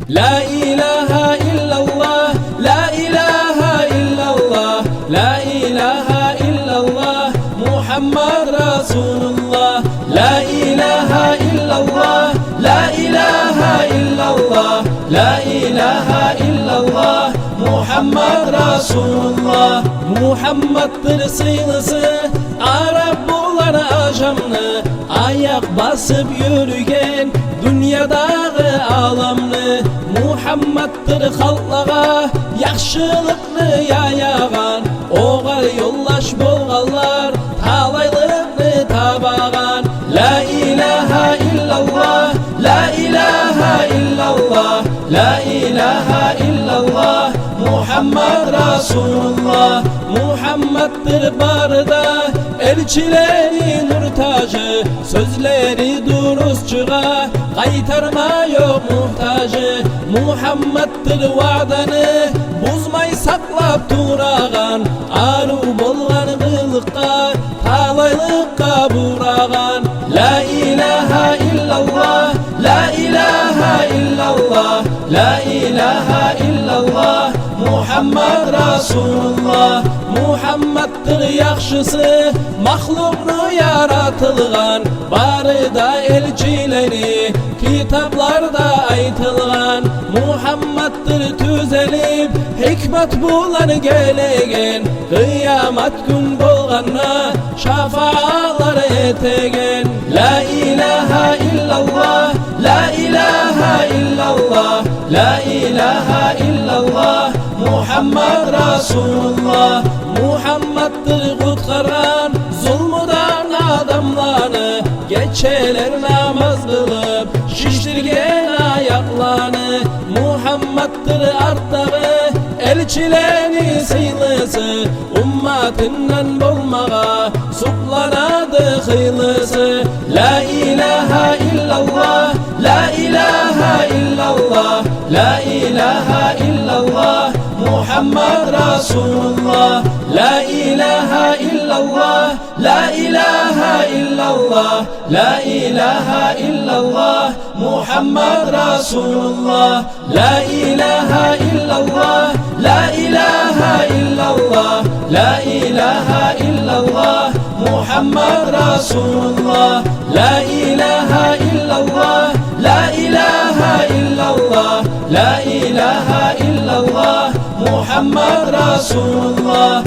لا إله إلا الله لا إله إلا الله لا إله إلا الله محمد رسول الله لا إله إلا الله لا إله إلا الله لا إله إلا الله محمد رسول الله Muhammed'dir sıylısı Arap bulan aşamını ayak basıp yürüyen dünyadağı alamını Muhammed'dir halklara yaxşılıkны yayagan oğar yollaş bolğanlar talaylıkны tabagan La ilahe illallah La ilahe illallah La ilahe illallah Muhammed Resulullah Muhammed'dir barıda elçileri nur tacı sözleri duruzçuğa qaytarma yok muhtacı Muhammed'dir vaadını buzmay saklap turağan aru bolğan kılıqqa talaylıqqa burağan La ilahe illallah La ilahe illallah La ilahe illallah Muhammed Resulullah Muhammed'dir yaxşısı Mahluknu yaratılgan barıda elçileri kitaplarda aytılgan Muhammed'dir tüzelip hikmet bulan gelegen Kıyamet gün bolğanna şafaalar etegen La ilahe illallah La ilahe illallah La ilahe illallah Muhammed Resulullah Muhammed'dir kutkaran zulmudan adamlarını geçeler namaz kılıp şiştirgen ayaklarını Muhammed'dir artları elçileri sıylısı ummetinden bolmağa suplanadı hıylısı La ilahe illallah La ilahe illallah La ilahe illallah Muhammed Resulullah La ilahe illallah La ilahe illallah La ilahe illallah Muhammed Resulullah La ilahe illallah La ilahe illallah La ilahe illallah Muhammed Resulullah La ilahe illallah La ilahe illallah La ilahe illallah Muhammed Resulullah